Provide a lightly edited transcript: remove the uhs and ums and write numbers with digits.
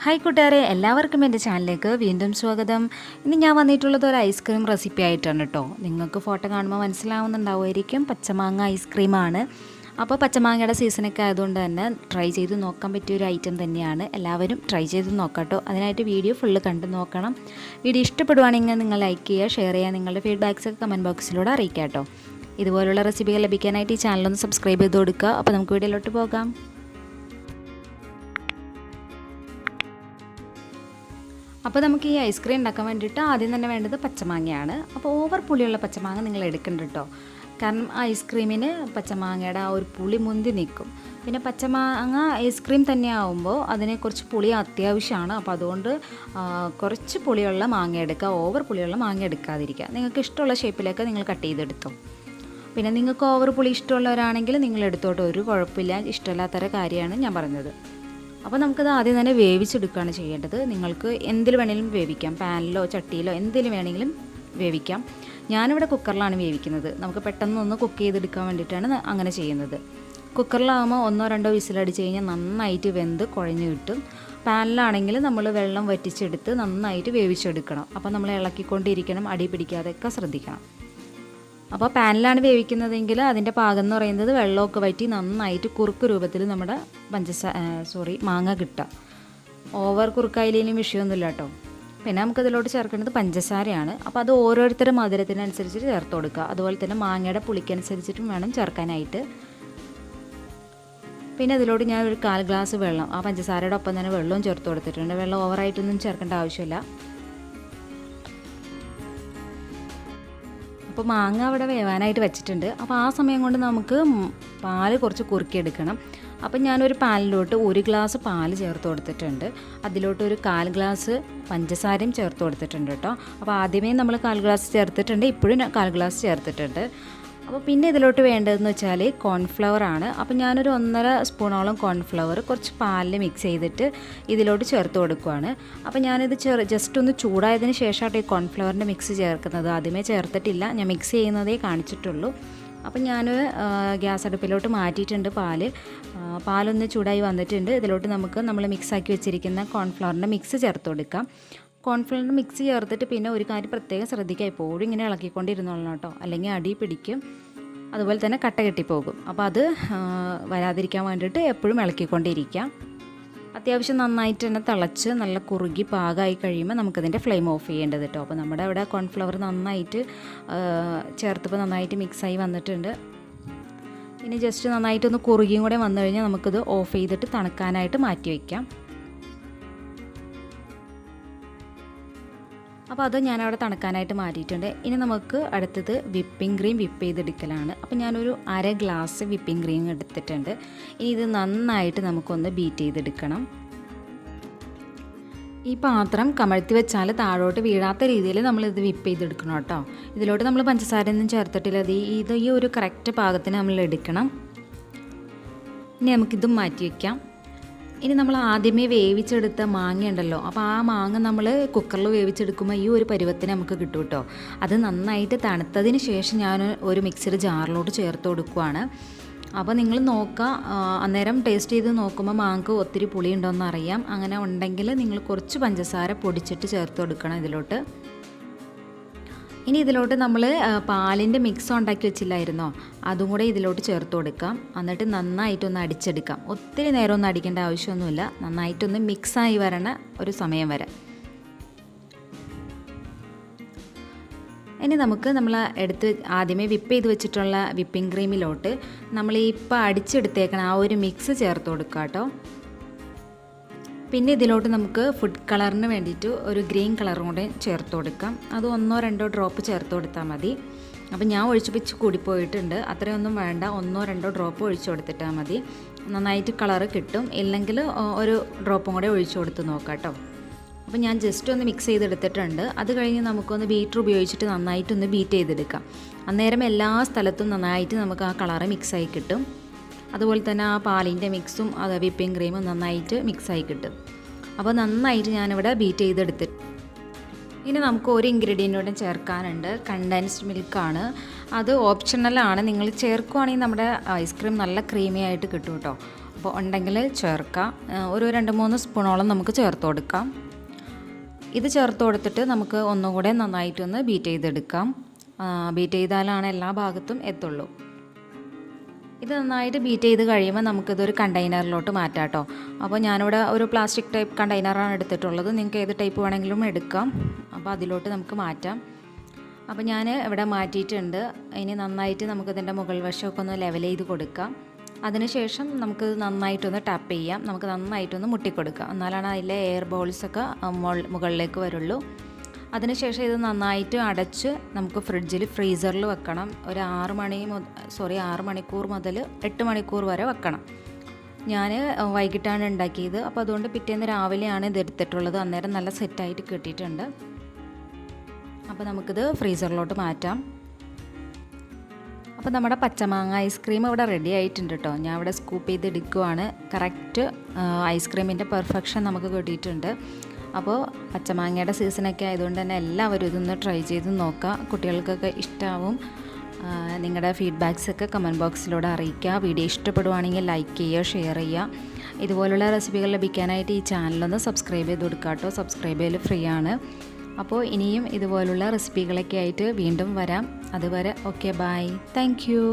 Hi കൂട്ടുകാരെ, എല്ലാവർക്കും എൻ്റെ ചാനലിലേക്ക് വീണ്ടും സ്വാഗതം. ഇന്ന് ഞാൻ വന്നിട്ടുള്ളത് ഒരു ഐസ്ക്രീം റെസിപ്പി ആയിട്ടാണ് കേട്ടോ. നിങ്ങൾക്ക് ഫോട്ടോ കാണുമ്പോൾ മനസ്സിലാവുന്നുണ്ടാവുമായിരിക്കും, പച്ചമാങ്ങ ഐസ്ക്രീമാണ്. അപ്പോൾ പച്ചമാങ്ങയുടെ സീസണൊക്കെ ആയതുകൊണ്ട് തന്നെ ട്രൈ ചെയ്ത് നോക്കാൻ പറ്റിയ ഒരു ഐറ്റം തന്നെയാണ്. എല്ലാവരും ട്രൈ ചെയ്ത് നോക്കാം കേട്ടോ. അതിനായിട്ട് വീഡിയോ ഫുള്ള് കണ്ട് നോക്കണം. വീഡിയോ ഇഷ്ടപ്പെടുവാണെങ്കിൽ നിങ്ങൾ ലൈക്ക് ചെയ്യുക, ഷെയർ ചെയ്യുക, നിങ്ങളുടെ ഫീഡ്ബാക്ക്സൊക്കെ കമൻറ്റ് ബോക്സിലൂടെ അറിയിക്കാം കേട്ടോ. ഇതുപോലുള്ള റെസിപ്പികൾ ലഭിക്കാനായിട്ട് ഈ ചാനലൊന്ന് സബ്സ്ക്രൈബ് ചെയ്ത് കൊടുക്കുക. അപ്പോൾ നമുക്ക് വീഡിയോയിലോട്ട് പോകാം. അപ്പോൾ നമുക്ക് ഈ ഐസ്ക്രീം ഉണ്ടാക്കാൻ വേണ്ടിയിട്ട് ആദ്യം തന്നെ വേണ്ടത് പച്ചമാങ്ങയാണ്. അപ്പോൾ ഓവർ പുളിയുള്ള പച്ചമാങ്ങ നിങ്ങൾ എടുക്കണ്ട കേട്ടോ. കാരണം ഐസ്ക്രീമിന് പച്ചമാങ്ങയുടെ ആ ഒരു പുളി മുന്തി നിൽക്കും. പിന്നെ പച്ചമാങ്ങ ഐസ്ക്രീം തന്നെ ആവുമ്പോൾ അതിനെ കുറച്ച് പുളി അത്യാവശ്യമാണ്. അപ്പോൾ അതുകൊണ്ട് കുറച്ച് പുളിയുള്ള മാങ്ങ എടുക്കുക, ഓവർ പുളിയുള്ള മാങ്ങ എടുക്കാതിരിക്കുക. നിങ്ങൾക്ക് ഇഷ്ടമുള്ള ഷേപ്പിലൊക്കെ നിങ്ങൾ കട്ട് ചെയ്തെടുത്തോ. പിന്നെ നിങ്ങൾക്ക് ഓവർ പുളി ഇഷ്ടമുള്ളവരാണെങ്കിൽ നിങ്ങൾ എടുത്തോട്ടോ, ഒരു കുഴപ്പമില്ല. ഇഷ്ടമില്ലാത്തവരുടെ കാര്യമാണ് ഞാൻ പറഞ്ഞത്. അപ്പോൾ നമുക്കത് ആദ്യം തന്നെ വേവിച്ചെടുക്കുകയാണ് ചെയ്യേണ്ടത്. നിങ്ങൾക്ക് എന്തിൽ വേണമെങ്കിലും വേവിക്കാം, പാനിലോ ചട്ടിയിലോ എന്തിലും വേണമെങ്കിലും വേവിക്കാം. ഞാനിവിടെ കുക്കറിലാണ് വേവിക്കുന്നത്. നമുക്ക് പെട്ടെന്ന് കുക്ക് ചെയ്തെടുക്കാൻ വേണ്ടിയിട്ടാണ് അങ്ങനെ ചെയ്യുന്നത്. കുക്കറിലാകുമ്പോൾ 1-2 വിസിലടിച്ച് കഴിഞ്ഞാൽ നന്നായിട്ട് വെന്ത് കുഴഞ്ഞ് കിട്ടും. പാനിലാണെങ്കിൽ നമ്മൾ വെള്ളം വറ്റിച്ചെടുത്ത് നന്നായിട്ട് വേവിച്ചെടുക്കണം. അപ്പോൾ നമ്മൾ ഇളക്കിക്കൊണ്ടിരിക്കണം, അടി പിടിക്കാതെയൊക്കെ ശ്രദ്ധിക്കണം. അപ്പോൾ പാനിലാണ് വേവിക്കുന്നതെങ്കിൽ അതിൻ്റെ പാകം എന്ന് പറയുന്നത് വെള്ളമൊക്കെ വറ്റി നന്നായിട്ട് കുറുക്ക് രൂപത്തിൽ നമ്മുടെ മാങ്ങ കിട്ടുക. ഓവർ കുറുക്കായാലും വിഷയമൊന്നുമില്ല കേട്ടോ. പിന്നെ നമുക്കതിലോട്ട് ചേർക്കേണ്ടത് പഞ്ചസാരയാണ്. അപ്പോൾ അത് ഓരോരുത്തരുടെ മധുരത്തിനനുസരിച്ച് ചേർത്ത് കൊടുക്കുക. അതുപോലെ തന്നെ മാങ്ങയുടെ പുളിക്കനുസരിച്ചിട്ടും വേണം ചേർക്കാനായിട്ട്. പിന്നെ അതിലോട്ട് ഞാൻ ഒരു 1/4 ഗ്ലാസ് വെള്ളം, ആ പഞ്ചസാരയുടെ ഒപ്പം തന്നെ വെള്ളവും ചേർത്ത് കൊടുത്തിട്ടുണ്ട്. വെള്ളം ഓവറായിട്ടൊന്നും ചേർക്കേണ്ട ആവശ്യമില്ല. അപ്പോൾ മാങ്ങ അവിടെ വേവാനായിട്ട് വെച്ചിട്ടുണ്ട്. അപ്പോൾ ആ സമയം കൊണ്ട് നമുക്ക് പാല് കുറച്ച് കുറുക്കിയെടുക്കണം. അപ്പം ഞാനൊരു പാലിലോട്ട് 1 ഗ്ലാസ് പാല് ചേർത്ത് കൊടുത്തിട്ടുണ്ട്. അതിലോട്ട് ഒരു 1/4 ഗ്ലാസ് പഞ്ചസാരയും ചേർത്ത് കൊടുത്തിട്ടുണ്ട് കേട്ടോ. അപ്പോൾ ആദ്യമേ നമ്മൾ 1/4 ഗ്ലാസ് ചേർത്തിട്ടുണ്ട്, ഇപ്പോഴും 1/4 ഗ്ലാസ് ചേർത്തിട്ടുണ്ട്. അപ്പോൾ പിന്നെ ഇതിലോട്ട് വേണ്ടതെന്ന് വെച്ചാൽ കോൺഫ്ലവർ ആണ്. അപ്പോൾ ഞാനൊരു 1.5 സ്പൂണോളം കോൺഫ്ലവർ കുറച്ച് പാലിൽ മിക്സ് ചെയ്തിട്ട് ഇതിലോട്ട് ചേർത്ത് കൊടുക്കുകയാണ്. അപ്പോൾ ഞാനിത് ജസ്റ്റ് ഒന്ന് ചൂടായതിന് ശേഷമായിട്ട് ഈ കോൺഫ്ലവറിൻ്റെ മിക്സ് ചേർക്കുന്നത്. ആദ്യമേ ചേർത്തിട്ടില്ല, ഞാൻ മിക്സ് ചെയ്യുന്നതേ കാണിച്ചിട്ടുള്ളൂ. അപ്പം ഞാൻ ഗ്യാസ് അടുപ്പിലോട്ട് മാറ്റിയിട്ടുണ്ട്. പാലൊന്ന് ചൂടായി വന്നിട്ടുണ്ട്. ഇതിലോട്ട് നമ്മൾ മിക്സാക്കി വെച്ചിരിക്കുന്ന കോൺഫ്ലവറിൻ്റെ മിക്സ് ചേർത്ത് കൊടുക്കാം. കോൺഫ്ലവറിൻ്റെ മിക്സ് ചേർത്തിട്ട് പിന്നെ ഒരു കാര്യം പ്രത്യേകം ശ്രദ്ധിക്കുക, എപ്പോഴും ഇങ്ങനെ ഇളക്കിക്കൊണ്ടിരുന്നോളണം കേട്ടോ, അല്ലെങ്കിൽ അടി പിടിക്കും. അതുപോലെ തന്നെ കട്ട കെട്ടിപ്പോകും. അപ്പോൾ അത് വരാതിരിക്കാൻ വേണ്ടിയിട്ട് എപ്പോഴും ഇളക്കിക്കൊണ്ടിരിക്കാം. അത്യാവശ്യം നന്നായിട്ട് തന്നെ തിളച്ച് നല്ല കുറുകി പാകമായി കഴിയുമ്പോൾ നമുക്കതിൻ്റെ ഫ്ലെയിം ഓഫ് ചെയ്യേണ്ടത് കേട്ടോ. അപ്പോൾ നമ്മുടെ അവിടെ കോൺഫ്ലവർ നന്നായിട്ട് ചേർത്തപ്പോൾ നന്നായിട്ട് മിക്സായി വന്നിട്ടുണ്ട്. ഇനി ജസ്റ്റ് നന്നായിട്ടൊന്ന് കുറുകിയും കൂടെ വന്നു കഴിഞ്ഞാൽ നമുക്കിത് ഓഫ് ചെയ്തിട്ട് തണുക്കാനായിട്ട് മാറ്റി വയ്ക്കാം. അപ്പോൾ അത് ഞാനവിടെ തണുക്കാനായിട്ട് മാറ്റിയിട്ടുണ്ട്. ഇനി നമുക്ക് അടുത്തത് വിപ്പിംഗ് ക്രീം വിപ്പ് ചെയ്തെടുക്കലാണ്. അപ്പോൾ ഞാനൊരു 1/2 ഗ്ലാസ് വിപ്പിംഗ് ക്രീം എടുത്തിട്ടുണ്ട്. ഇനി ഇത് നന്നായിട്ട് നമുക്കൊന്ന് ബീറ്റ് ചെയ്തെടുക്കണം. ഈ പാത്രം കമഴ്ത്തി വെച്ചാൽ താഴോട്ട് വീഴാത്ത രീതിയിൽ നമ്മളിത് വിപ്പ് ചെയ്തെടുക്കണം കേട്ടോ. ഇതിലോട്ട് നമ്മൾ പഞ്ചസാരയൊന്നും ചേർത്തിട്ടില്ല. ഇത് ഈ ഒരു കറക്റ്റ് പാകത്തിന് നമ്മൾ എടുക്കണം. ഇനി നമുക്കിതും മാറ്റി വയ്ക്കാം. ഇനി നമ്മൾ ആദ്യമേ വേവിച്ചെടുത്ത മാങ്ങ ഉണ്ടല്ലോ, അപ്പോൾ ആ മാങ്ങ നമ്മൾ കുക്കറിൽ വേവിച്ചെടുക്കുമ്പോൾ ഈ ഒരു പരുവത്തിന് നമുക്ക് കിട്ടും കേട്ടോ. അത് നന്നായിട്ട് തണുത്തതിന് ശേഷം ഞാൻ ഒരു മിക്സിയുടെ ജാറിലോട്ട് ചേർത്ത് കൊടുക്കുകയാണ്. അപ്പോൾ നിങ്ങൾ നോക്കുക, അന്നേരം ടേസ്റ്റ് ചെയ്ത് നോക്കുമ്പോൾ മാങ്ങക്ക് ഒത്തിരി പുളി ഉണ്ടോയെന്ന് അറിയാം. അങ്ങനെ ഉണ്ടെങ്കിൽ നിങ്ങൾ കുറച്ച് പഞ്ചസാര പൊടിച്ചിട്ട് ചേർത്ത് കൊടുക്കണം ഇതിലോട്ട്. ഇനി ഇതിലോട്ട് നമ്മൾ പാലിൻ്റെ മിക്സ് ഉണ്ടാക്കി വെച്ചില്ലായിരുന്നോ, അതും കൂടെ ഇതിലോട്ട് ചേർത്ത് കൊടുക്കാം. എന്നിട്ട് നന്നായിട്ടൊന്ന് അടിച്ചെടുക്കാം. ഒത്തിരി നേരം ഒന്നും അടിക്കേണ്ട ആവശ്യമൊന്നുമില്ല, നന്നായിട്ടൊന്ന് മിക്സായി വരണ ഒരു സമയം വരെ. ഇനി നമ്മൾ ആദ്യമേ വിപ്പ് ചെയ്ത് വെച്ചിട്ടുള്ള വിപ്പിംഗ് ക്രീമിലോട്ട് നമ്മൾ ഇപ്പോൾ അടിച്ചെടുത്തേക്കണ ആ ഒരു മിക്സ് ചേർത്ത് കൊടുക്കുക കേട്ടോ. പിന്നെ ഇതിലോട്ട് നമുക്ക് ഫുഡ് കളറിന് വേണ്ടിയിട്ട് ഒരു ഗ്രീൻ കളറും കൂടെ ചേർത്ത് കൊടുക്കാം. അത് 1-2 ഡ്രോപ്പ് ചേർത്ത് കൊടുത്താൽ മതി. അപ്പോൾ ഞാൻ ഒഴിച്ച് കൂടിപ്പോയിട്ടുണ്ട്, അത്രയൊന്നും വേണ്ട. 1-2 ഡ്രോപ്പ് ഒഴിച്ചു കൊടുത്തിട്ടാൽ മതി, നന്നായിട്ട് കളറ് കിട്ടും. ഇല്ലെങ്കിൽ ഒരു ഡ്രോപ്പും കൂടെ ഒഴിച്ചു കൊടുത്ത് നോക്കാം കേട്ടോ. അപ്പോൾ ഞാൻ ജസ്റ്റ് ഒന്ന് മിക്സ് ചെയ്തെടുത്തിട്ടുണ്ട്. അത് കഴിഞ്ഞ് നമുക്കൊന്ന് ബീറ്റർ ഉപയോഗിച്ചിട്ട് നന്നായിട്ടൊന്ന് ബീറ്റ് ചെയ്തെടുക്കാം. അന്നേരം എല്ലാ സ്ഥലത്തും നന്നായിട്ട് നമുക്ക് ആ കളറ് മിക്സായി കിട്ടും. അതുപോലെ തന്നെ ആ പാലിൻ്റെ മിക്സും വിപ്പിംഗ് ക്രീമും നന്നായിട്ട് മിക്സായി കിട്ടും. അപ്പോൾ നന്നായിട്ട് ഞാനിവിടെ ബീറ്റ് ചെയ്തെടുത്തിട്ട് ഇനി നമുക്ക് ഒരു ഇൻഗ്രീഡിയൻറ്റോടെ ചേർക്കാനുണ്ട്. കണ്ടൻസ്ഡ് മിൽക്കാണ്. അത് ഓപ്ഷണലാണ്. നിങ്ങൾ ചേർക്കുവാണെങ്കിൽ നമ്മുടെ ഐസ്ക്രീം നല്ല ക്രീമി ആയിട്ട് കിട്ടും കേട്ടോ. അപ്പോൾ ഉണ്ടെങ്കിൽ ചേർക്കാം. ഒരു 2-3 സ്പൂണോളം നമുക്ക് ചേർത്ത് കൊടുക്കാം. ഇത് ചേർത്ത് കൊടുത്തിട്ട് നമുക്ക് ഒന്നുകൂടെ നന്നായിട്ടൊന്ന് ബീറ്റ് ചെയ്തെടുക്കാം. ബീറ്റ് ചെയ്താലാണ് എല്ലാ ഭാഗത്തും എത്തുള്ളൂ. ഇത് നന്നായിട്ട് ബീറ്റ് ചെയ്ത് കഴിയുമ്പോൾ നമുക്കിതൊരു കണ്ടെയ്നറിലോട്ട് മാറ്റാം കേട്ടോ. അപ്പോൾ ഞാനിവിടെ ഒരു പ്ലാസ്റ്റിക് ടൈപ്പ് കണ്ടെയ്നറാണ് എടുത്തിട്ടുള്ളത്. നിങ്ങൾക്ക് ഏത് ടൈപ്പ് വേണമെങ്കിലും എടുക്കാം. അപ്പോൾ അതിലോട്ട് നമുക്ക് മാറ്റാം. അപ്പോൾ ഞാൻ ഇവിടെ മാറ്റിയിട്ടുണ്ട്. ഇനി നന്നായിട്ട് നമുക്കിതിൻ്റെ മുകൾ വശമൊക്കെ ഒന്ന് ലെവൽ ചെയ്ത് കൊടുക്കാം. അതിനുശേഷം നമുക്ക് നന്നായിട്ടൊന്ന് ടാപ്പ് ചെയ്യാം. നമുക്ക് നന്നായിട്ടൊന്ന് മുട്ടിക്കൊടുക്കാം. എന്നാലാണ് അതിലെ എയർ ബോൾസൊക്കെ മുകളിലേക്ക് വരുള്ളൂ. അതിനുശേഷം ഇത് നന്നായിട്ട് അടച്ച് നമുക്ക് ഫ്രീസറിൽ വെക്കണം. ഒരു 6 മണിക്കൂർ മുതൽ 8 മണിക്കൂർ വരെ വെക്കണം. ഞാൻ വൈകിട്ടാണ് ഉണ്ടാക്കിയത്. അപ്പോൾ അതുകൊണ്ട് പിറ്റേന്ന് രാവിലെയാണ് ഇത് എടുത്തിട്ടുള്ളത്. അന്നേരം നല്ല സെറ്റായിട്ട് കിട്ടിയിട്ടുണ്ട്. അപ്പോൾ നമുക്കിത് ഫ്രീസറിലോട്ട് മാറ്റാം. അപ്പോൾ നമ്മുടെ പച്ചമാങ്ങ ഐസ്ക്രീം ഇവിടെ റെഡി ആയിട്ടുണ്ട് കേട്ടോ. ഞാൻ ഇവിടെ സ്കൂപ്പ് ചെയ്ത് എടുക്കുവാണ്. കറക്റ്റ് ഐസ്ക്രീമിൻ്റെ പെർഫെക്ഷൻ നമുക്ക് കിട്ടിയിട്ടുണ്ട്. അപ്പോൾ പച്ചമാങ്ങയുടെ സീസണൊക്കെ ആയതുകൊണ്ട് തന്നെ എല്ലാവരും ഇതൊന്ന് ട്രൈ ചെയ്ത് നോക്കുക. കുട്ടികൾക്കൊക്കെ ഇഷ്ടമാവും. നിങ്ങളുടെ ഫീഡ്ബാക്സൊക്കെ കമൻറ്റ് ബോക്സിലൂടെ അറിയിക്കുക. വീഡിയോ ഇഷ്ടപ്പെടുവാണെങ്കിൽ ലൈക്ക് ചെയ്യുക, ഷെയർ ചെയ്യുക. ഇതുപോലുള്ള റെസിപ്പികൾ ലഭിക്കാനായിട്ട് ഈ ചാനലൊന്ന് സബ്സ്ക്രൈബ് ചെയ്ത് കൊടുക്കുക കേട്ടോ. സബ്സ്ക്രൈബ് ചെയ്യൽ ഫ്രീ ആണ്. അപ്പോൾ ഇനിയും ഇതുപോലുള്ള റെസിപ്പികളൊക്കെ ആയിട്ട് വീണ്ടും വരാം. അതുവരെ ഓക്കെ, ബൈ, താങ്ക് യു.